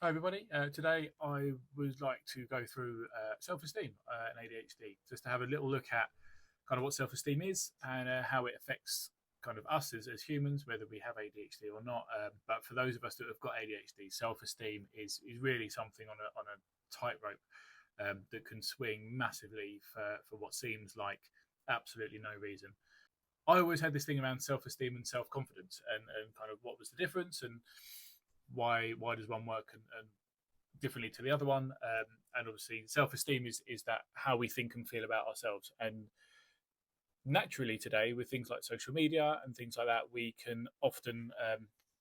Hi everybody. Today I would like to go through self-esteem and ADHD, just to have a little look at kind of what self-esteem is and how it affects kind of us as humans, whether we have ADHD or not. But for those of us that have got ADHD, self-esteem is really something on a tightrope that can swing massively for what seems like absolutely no reason. I always had this thing around self-esteem and self-confidence, and kind of what was the difference, and why does one work and differently to the other one. And obviously, self esteem is that how we think and feel about ourselves. And naturally, today, with things like social media and things like that, we can often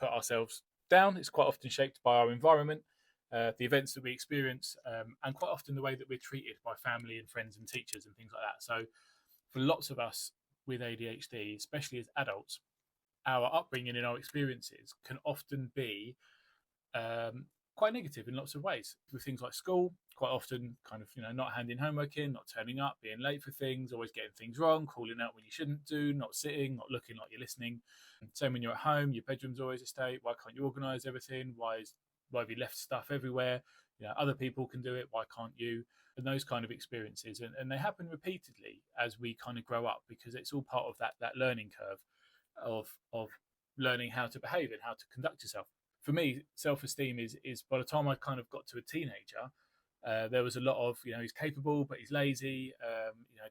put ourselves down. It's quite often shaped by our environment, the events that we experience, and quite often the way that we're treated by family and friends and teachers and things like that. So, for lots of us with ADHD, especially as adults, our upbringing and our experiences can often be um, quite negative in lots of ways. With things like school, quite often kind of not handing homework in, not turning up, being late for things, always getting things wrong, calling out when you shouldn't do, not sitting, not looking like you're listening. And same when you're at home, your bedroom's always a state. Why can't you organise everything? Why have you left stuff everywhere? Other people can do it. Why can't you? And those kind of experiences, and they happen repeatedly as we kind of grow up because it's all part of that learning curve of learning how to behave and how to conduct yourself. For me, self esteem is by the time I kind of got to a teenager, there was a lot of he's capable but he's lazy.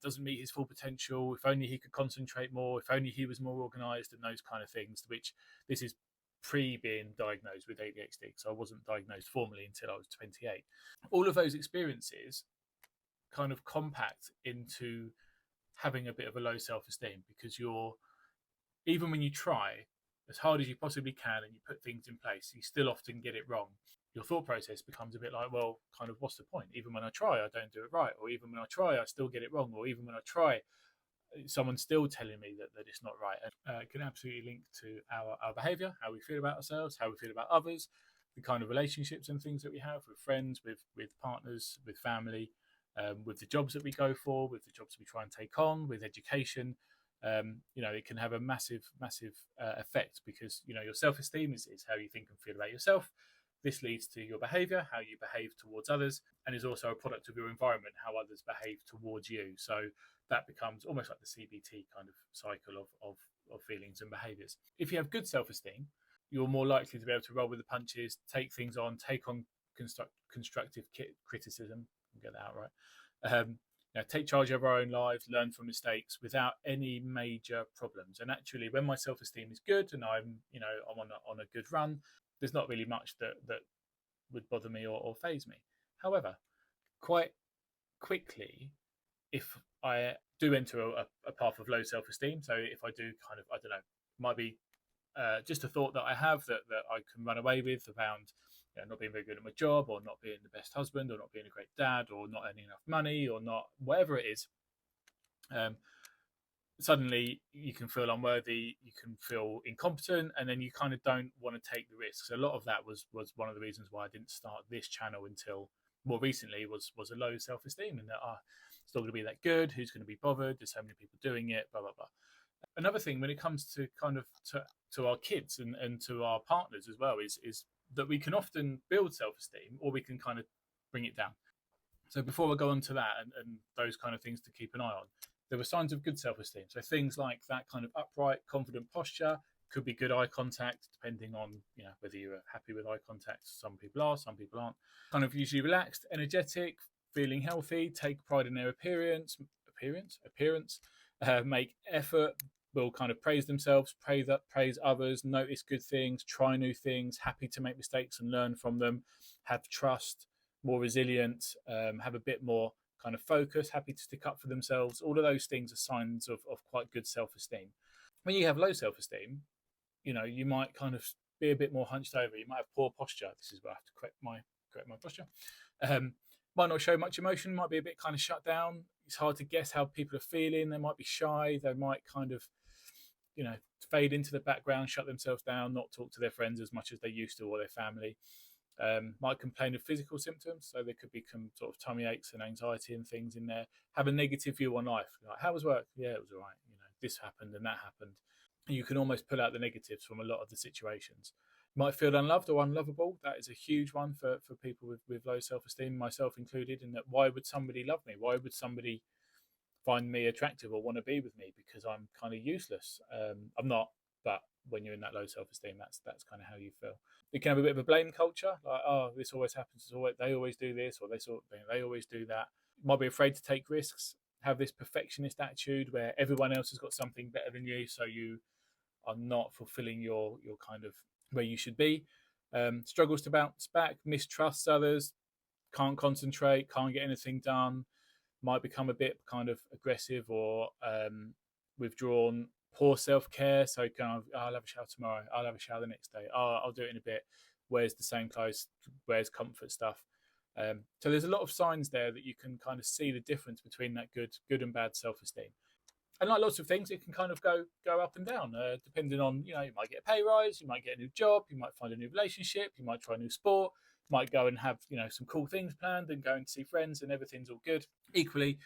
Doesn't meet his full potential. If only he could concentrate more. If only he was more organised and those kind of things. Which this is pre being diagnosed with ADHD, so I wasn't diagnosed formally until I was 28. All of those experiences kind of compact into having a bit of a low self esteem because you're even when you try as hard as you possibly can and you put things in place, you still often get it wrong. Your thought process becomes a bit like, well, kind of, what's the point? Even when I try, I don't do it right. Or even when I try, I still get it wrong. Or even when I try, someone's still telling me that it's not right. And it can absolutely link to our behavior, how we feel about ourselves, how we feel about others, the kind of relationships and things that we have with friends, with partners, with family, with the jobs that we go for, with the jobs we try and take on, with education. It can have a massive effect because your self-esteem is how you think and feel about yourself. This leads to your behavior, how you behave towards others, and is also a product of your environment, how others behave towards you. So that becomes almost like the CBT kind of cycle of feelings and behaviors. If you have good self-esteem, you're more likely to be able to roll with the punches, take things on, take on constructive criticism. Get that out right. Take charge of our own lives, learn from mistakes without any major problems. And actually, when my self-esteem is good and I'm on a good run, there's not really much that would bother me or phase me. However, quite quickly, if I do enter a path of low self-esteem, so if I do kind of, I don't know, might be just a thought that I have that I can run away with around not being very good at my job, or not being the best husband, or not being a great dad, or not earning enough money, or not whatever it is. Um, Suddenly you can feel unworthy, you can feel incompetent, and then you kind of don't want to take the risks. A lot of that was one of the reasons why I didn't start this channel until more recently was a low self-esteem, and that it's not going to be that good. Who's going to be bothered? There's so many people doing it. Blah blah blah. Another thing when it comes to kind of to our kids and to our partners as well is that we can often build self-esteem or we can kind of bring it down. So before I go on to that and those kind of things to keep an eye on, there were signs of good self-esteem. So things like that kind of upright, confident posture, could be good eye contact, depending on whether you're happy with eye contact. Some people are, some people aren't. Kind of usually relaxed, energetic, feeling healthy, take pride in their appearance, make effort, will kind of praise themselves, praise others, notice good things, try new things, happy to make mistakes and learn from them, have trust, more resilient, have a bit more kind of focus, happy to stick up for themselves. All of those things are signs of quite good self-esteem. When you have low self-esteem, you might kind of be a bit more hunched over. You might have poor posture. This is where I have to correct my posture. Might not show much emotion. Might be a bit kind of shut down. It's hard to guess how people are feeling. They might be shy. They might kind of fade into the background, shut themselves down, not talk to their friends as much as they used to or their family. Might complain of physical symptoms, so there could be some sort of tummy aches and anxiety and things in there. Have a negative view on life, like how was work? Yeah, it was all right. This happened and that happened. You can almost pull out the negatives from a lot of the situations. Might feel unloved or unlovable. That is a huge one for people with low self-esteem, myself included. In that, why would somebody love me? Why would somebody find me attractive or want to be with me because I'm kind of useless? I'm not, but when you're in that low self-esteem, that's kind of how you feel. It can have a bit of a blame culture, like, oh, this always happens. They always do this, or they always do that. You might be afraid to take risks. Have this perfectionist attitude where everyone else has got something better than you, so you are not fulfilling your kind of where you should be. Struggles to bounce back, mistrusts others, can't concentrate, can't get anything done, might become a bit kind of aggressive or withdrawn. Poor self-care, so kind of, oh, I'll have a shower tomorrow, I'll have a shower the next day, oh, I'll do it in a bit, wears the same clothes, wears comfort stuff. So there's a lot of signs there that you can kind of see the difference between that good and bad self-esteem. And like lots of things, it can kind of go up and down, depending on, you might get a pay rise, you might get a new job, you might find a new relationship, you might try a new sport, might go and have some cool things planned and going to see friends and everything's all good. Equally,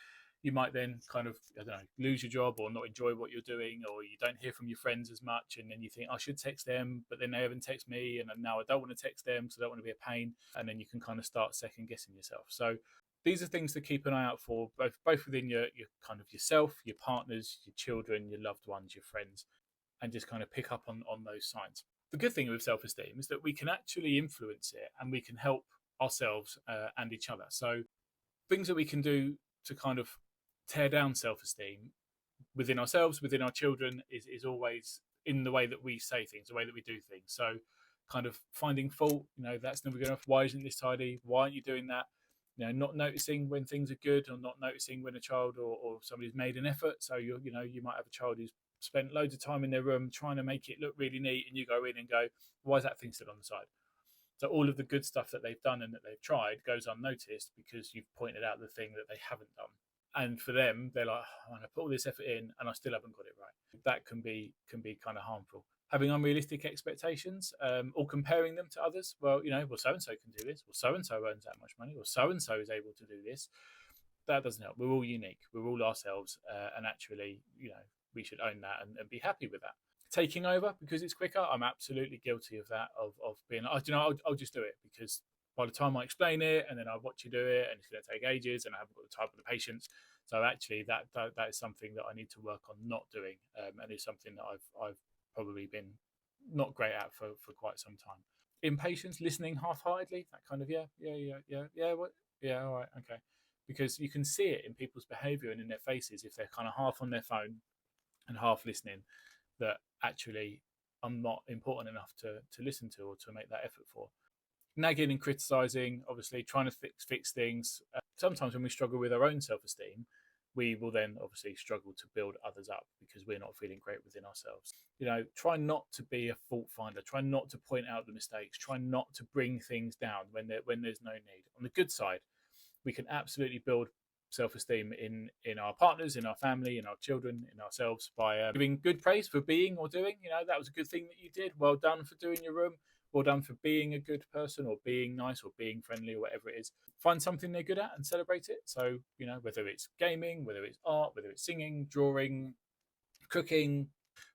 you might then kind of, I don't know, lose your job or not enjoy what you're doing, or you don't hear from your friends as much, and then you think, I should text them, but then they haven't texted me, and now I don't want to text them because I don't want to be a pain, and then you can kind of start second guessing yourself. So these are things to keep an eye out for, both within your kind of yourself, your partners, your children, your loved ones, your friends, and just kind of pick up on those signs. The good thing with self-esteem is that we can actually influence it, and we can help ourselves and each other. So things that we can do to kind of tear down self-esteem within ourselves, within our children, is always in the way that we say things, the way that we do things. So kind of finding fault, that's never good enough. Why isn't this tidy? Why aren't you doing that? Not noticing when things are good, or not noticing when a child or somebody's made an effort. So you might have a child who's spent loads of time in their room trying to make it look really neat, and you go in and go, why is that thing still on the side? So all of the good stuff that they've done and that they've tried goes unnoticed because you've pointed out the thing that they haven't done. And for them, they're like, oh, I put all this effort in and I still haven't got it right. That can be kind of harmful. Having unrealistic expectations, or comparing them to others. Well, so and so can do this, or so and so earns that much money, or so and so is able to do this. That doesn't help. We're all unique. We're all ourselves, and actually, we should own that and be happy with that. Taking over because it's quicker. I'm absolutely guilty of that. Of being, I'll just do it because by the time I explain it and then I watch you do it, and it's going to take ages, and I haven't got the time or the patience. So actually, that is something that I need to work on not doing, and it's something that I've probably been not great at for quite some time. Impatience, listening half-heartedly, that kind of what, all right, okay, because you can see it in people's behaviour and in their faces if they're kind of half on their phone and half listening, that actually I'm not important enough to listen to or to make that effort for. Nagging and criticising, obviously trying to fix things. Sometimes when we struggle with our own self-esteem, we will then obviously struggle to build others up because we're not feeling great within ourselves. Try not to be a fault finder. Try not to point out the mistakes. Try not to bring things down when there's no need. On the good side, we can absolutely build self-esteem in our partners, in our family, in our children, in ourselves by giving good praise for being or doing. That was a good thing that you did. Well done for doing your room. Well done for being a good person, or being nice, or being friendly, or whatever it is. Find something they're good at and celebrate it. So, whether it's gaming, whether it's art, whether it's singing, drawing, cooking,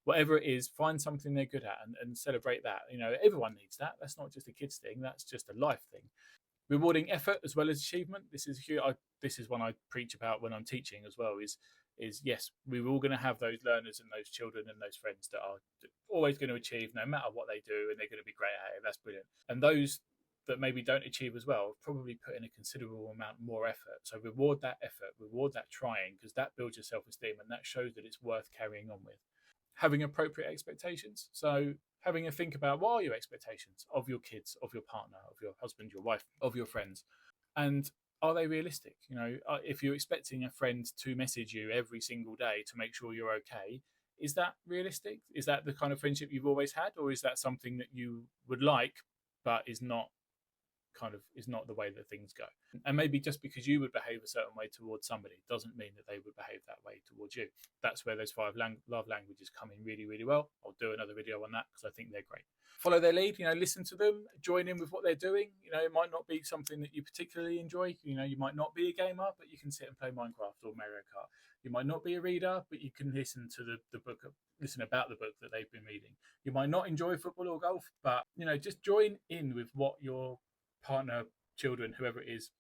whatever it is, find something they're good at and celebrate that. Everyone needs that. That's not just a kids thing. That's just a life thing. Rewarding effort as well as achievement. This is huge. This is one I preach about when I'm teaching as well. Is yes, we're all going to have those learners and those children and those friends that are always going to achieve no matter what they do, and they're going to be great at it. That's brilliant. And those that maybe don't achieve as well probably put in a considerable amount more effort. So reward that effort, reward that trying, because that builds your self-esteem and that shows that it's worth carrying on with. Having appropriate expectations. So having a think about, what are your expectations of your kids, of your partner, of your husband, your wife, of your friends, and are they realistic? If you're expecting a friend to message you every single day to make sure you're okay, is that realistic? Is that the kind of friendship you've always had, or is that something that you would like but is not the way that things go? And maybe just because you would behave a certain way towards somebody doesn't mean that they would behave that way towards you. That's where those 5 love languages come in really, really well. I'll do another video on that because I think they're great. Follow their lead, listen to them, join in with what they're doing. It might not be something that you particularly enjoy. You might not be a gamer, but you can sit and play Minecraft or Mario Kart. You might not be a reader, but you can listen to the book, listen about the book that they've been reading. You might not enjoy football or golf, but just join in with what your partner, children, whoever it is,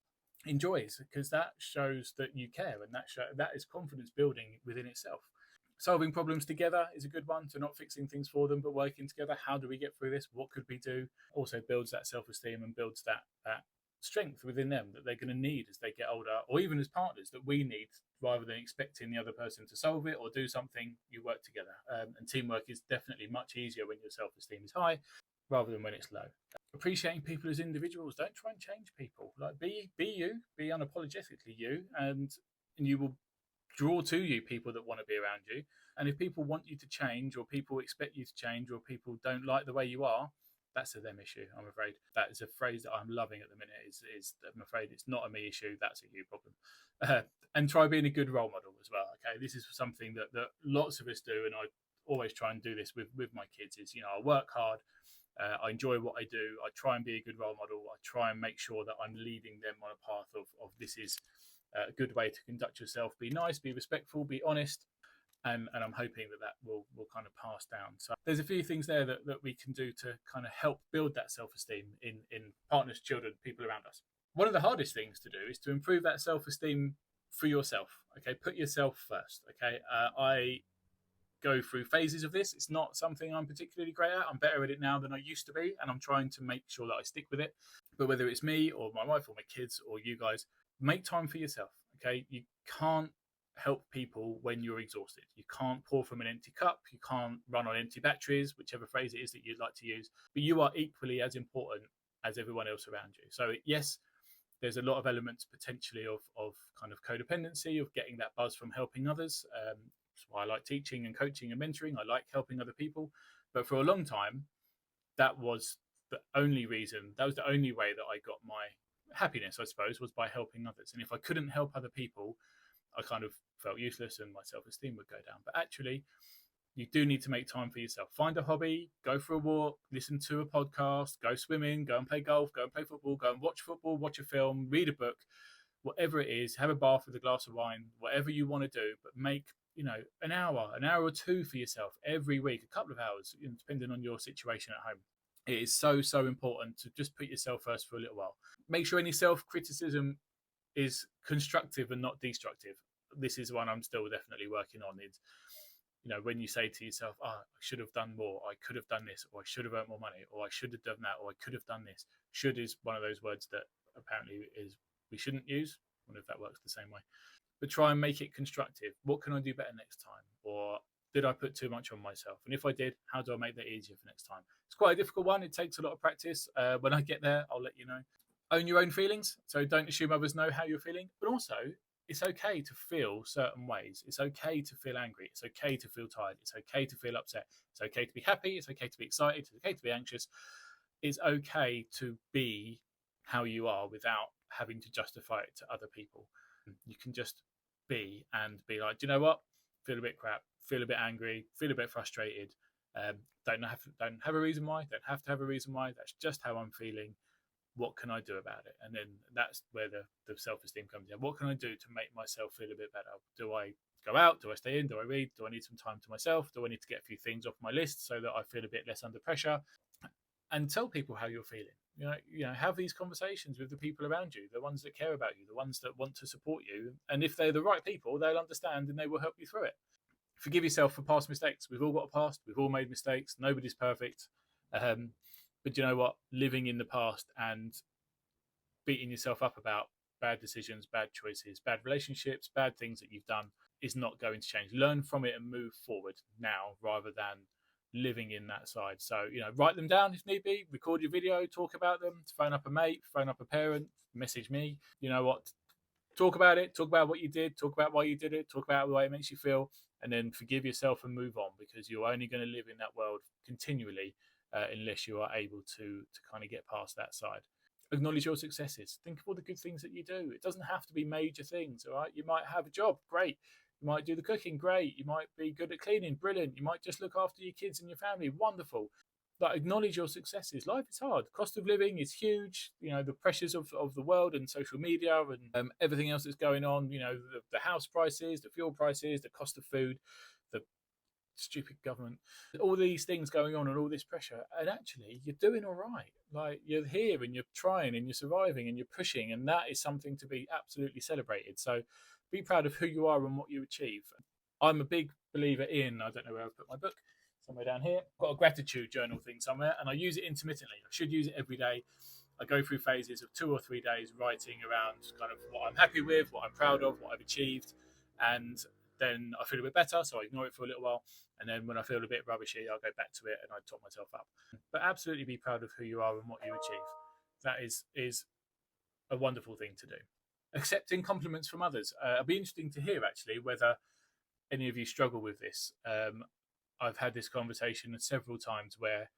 enjoys, because that shows that you care, and that is confidence building within itself. Solving problems together is a good one, to not fixing things for them, but working together. How do we get through this? What could we do? Also builds that self-esteem and builds that strength within them that they're going to need as they get older, or even as partners, that we need, rather than expecting the other person to solve it or do something. You work together, and teamwork is definitely much easier when your self-esteem is high rather than when it's low. Appreciating people as individuals. Don't try and change people. Like, be you, be unapologetically you, and you will draw to you people that want to be around you. And if people want you to change, or people expect you to change, or people don't like the way you are, that's a them issue, I'm afraid. That is a phrase that I'm loving at the minute, is I'm afraid it's not a me issue, that's a you problem. And try being a good role model as well. Okay, this is something that lots of us do, and I always try and do this with my kids, is, I work hard, I enjoy what I do, I try and be a good role model, I try and make sure that I'm leading them on a path of this is a good way to conduct yourself. Be nice, be respectful, be honest, and I'm hoping that will kind of pass down. So there's a few things there that we can do to kind of help build that self-esteem in partners, children, people around us. One of the hardest things to do is to improve that self-esteem for yourself. Okay, put yourself first. Okay, I go through phases of this. It's not something I'm particularly great at. I'm better at it now than I used to be, and I'm trying to make sure that I stick with it. But whether it's me or my wife or my kids or you guys, make time for yourself. Okay, you can't help people when you're exhausted. You can't pour from an empty cup. You can't run on empty batteries, whichever phrase it is that you'd like to use. But you are equally as important as everyone else around you. So yes, there's a lot of elements potentially of kind of codependency, of getting that buzz from helping others. That's why I like teaching and coaching and mentoring. I like helping other people. But for a long time, that was the only reason, that was the only way that I got my happiness, I suppose, was by helping others. And if I couldn't help other people, I kind of felt useless and my self-esteem would go down. But actually, you do need to make time for yourself. Find a hobby, go for a walk, listen to a podcast, go swimming, go and play golf, go and play football, go and watch football, watch a film, read a book, whatever it is, have a bath with a glass of wine, whatever you want to do, but make, an hour or two for yourself every week, a couple of hours, depending on your situation at home. It is so, so important to just put yourself first for a little while. Make sure any self-criticism is constructive and not destructive. This is one I'm still definitely working on. It's, when you say to yourself, I should have done more, I could have done this, or I should have earned more money, or I should have done that, or I could have done this. Should is one of those words that apparently is we shouldn't use. I wonder if that works the same way. But try and make it constructive. What can I do better next time? Or did I put too much on myself? And if I did, how do I make that easier for next time? It's quite a difficult one. It takes a lot of practice. When I get there, I'll let you know. Own your own feelings. So don't assume others know how you're feeling. But also, it's okay to feel certain ways. It's okay to feel angry. It's okay to feel tired. It's okay to feel upset. It's okay to be happy. It's okay to be excited. It's okay to be anxious. It's okay to be how you are without having to justify it to other people. You can just be and be like, do you know what? Feel a bit crap. Feel a bit angry. Feel a bit frustrated. Don't have a reason why. Don't have to have a reason why. That's just how I'm feeling. What can I do about it? And then that's where the self-esteem comes in. What can I do to make myself feel a bit better? Do I go out? Do I stay in? Do I read? Do I need some time to myself? Do I need to get a few things off my list so that I feel a bit less under pressure? And tell people how you're feeling. Have these conversations with the people around you, the ones that care about you, the ones that want to support you. And if they're the right people, they'll understand and they will help you through it. Forgive yourself for past mistakes. We've all got a past. We've all made mistakes. Nobody's perfect. But you know what? Living in the past and beating yourself up about bad decisions, bad choices, bad relationships, bad things that you've done is not going to change. Learn from it and move forward now rather than living in that side. So, write them down if need be, record your video, talk about them, phone up a mate, phone up a parent, message me. You know what? Talk about it, talk about what you did, talk about why you did it, talk about the way it makes you feel, and then forgive yourself and move on, because you're only going to live in that world continually unless you are able to kind of get past that side. Acknowledge your successes. Think of all the good things that you do. It doesn't have to be major things, all right? You might have a job, great. You might do the cooking, great. You might be good at cleaning, brilliant. You might just look after your kids and your family, wonderful. like acknowledge your successes. Life is hard. Cost of living is huge. You know, the pressures of the world and social media and everything else that's going on. You know, the house prices, the fuel prices, the cost of food, the stupid government, all these things going on and all this pressure. And actually, you're doing all right. Like you're here and you're trying and you're surviving and you're pushing, and that is something to be absolutely celebrated. So be proud of who you are and what you achieve. I'm a big believer in, I don't know where I've put my book, somewhere down here. I've got a gratitude journal thing somewhere, and I use it intermittently. I should use it every day. I go through phases of 2 or 3 days writing around kind of what I'm happy with, what I'm proud of, what I've achieved, and then I feel a bit better, so I ignore it for a little while. And then when I feel a bit rubbishy, I'll go back to it and I top myself up. But absolutely be proud of who you are and what you achieve. That is a wonderful thing to do. Accepting compliments from others. It'll be interesting to hear actually whether any of you struggle with this. I've had this conversation several times where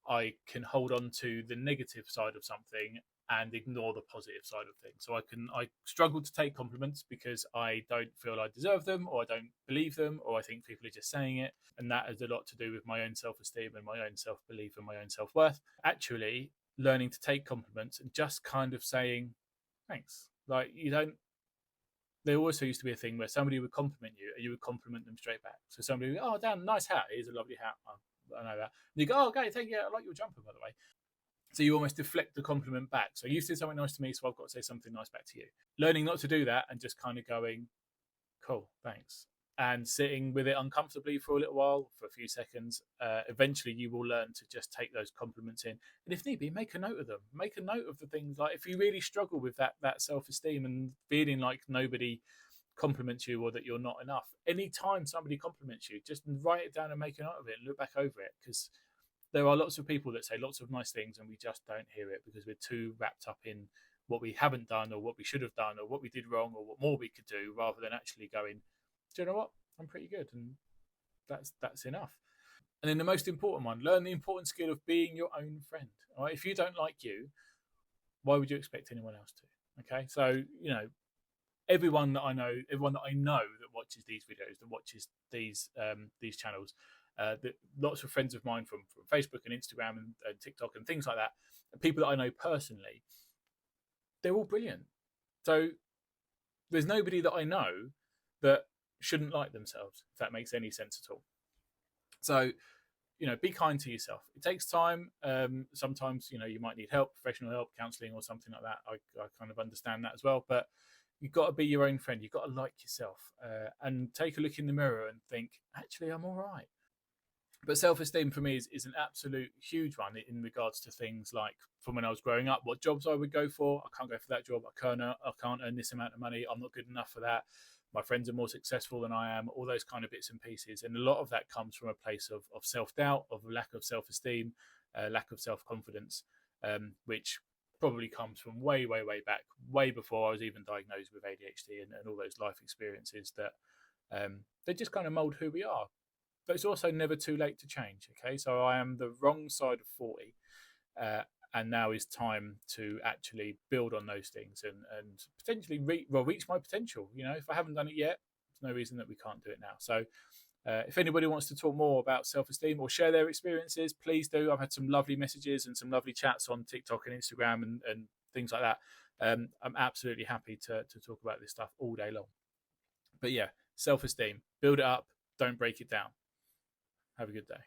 I can hold on to the negative side of something and ignore the positive side of things. So I struggle to take compliments because I don't feel I deserve them, or I don't believe them, or I think people are just saying it. And that has a lot to do with my own self-esteem and my own self-belief and my own self-worth. Actually, learning to take compliments and just kind of saying thanks. Like you don't. There also used to be a thing where somebody would compliment you and you would compliment them straight back. So somebody would, oh, Dan, nice hat. It is a lovely hat. I know that. And you go, oh, okay, thank you. I like your jumper, by the way. So you almost deflect the compliment back. So you said something nice to me, so I've got to say something nice back to you. Learning not to do that and just kind of going, cool, thanks. And sitting with it uncomfortably for a little while, for a few seconds. Eventually you will learn to just take those compliments in. And if need be, make a note of them. Make a note of the things, like if you really struggle with that self-esteem and feeling like nobody compliments you or that you're not enough, anytime somebody compliments you, just write it down and make a note of it and look back over it, because there are lots of people that say lots of nice things and we just don't hear it because we're too wrapped up in what we haven't done or what we should have done or what we did wrong or what more we could do, rather than actually going, do you know what, I'm pretty good, and that's enough. And then the most important one, learn the important skill of being your own friend. All right? If you don't like you, why would you expect anyone else to? Okay, so everyone that I know that watches these videos, that watches these channels, lots of friends of mine from Facebook and Instagram and TikTok and things like that, and people that I know personally, they're all brilliant. So there's nobody that I know that shouldn't like themselves, if that makes any sense at all. So be kind to yourself. It takes time. Sometimes you might need help, professional help, counselling or something like that. I kind of understand that as well, but you've got to be your own friend. You've got to like yourself and take a look in the mirror and think, actually, I'm all right. But self-esteem for me is an absolute huge one in regards to things like from when I was growing up, what jobs I would go for. I can't go for that job. I can't earn this amount of money. I'm not good enough for that. My friends are more successful than I am. All those kind of bits and pieces. And a lot of that comes from a place of self-doubt, of lack of self-esteem, lack of self-confidence, which probably comes from way, way, way back, way before I was even diagnosed with ADHD and all those life experiences that they just kind of mold who we are. But it's also never too late to change. Okay, so I am the wrong side of 40, and now is time to actually build on those things and potentially reach my potential. If I haven't done it yet, there's no reason that we can't do it now. So if anybody wants to talk more about self-esteem or share their experiences, please do. I've had some lovely messages and some lovely chats on TikTok and Instagram and things like that. I'm absolutely happy to talk about this stuff all day long. But yeah, self-esteem, build it up, don't break it down. Have a good day.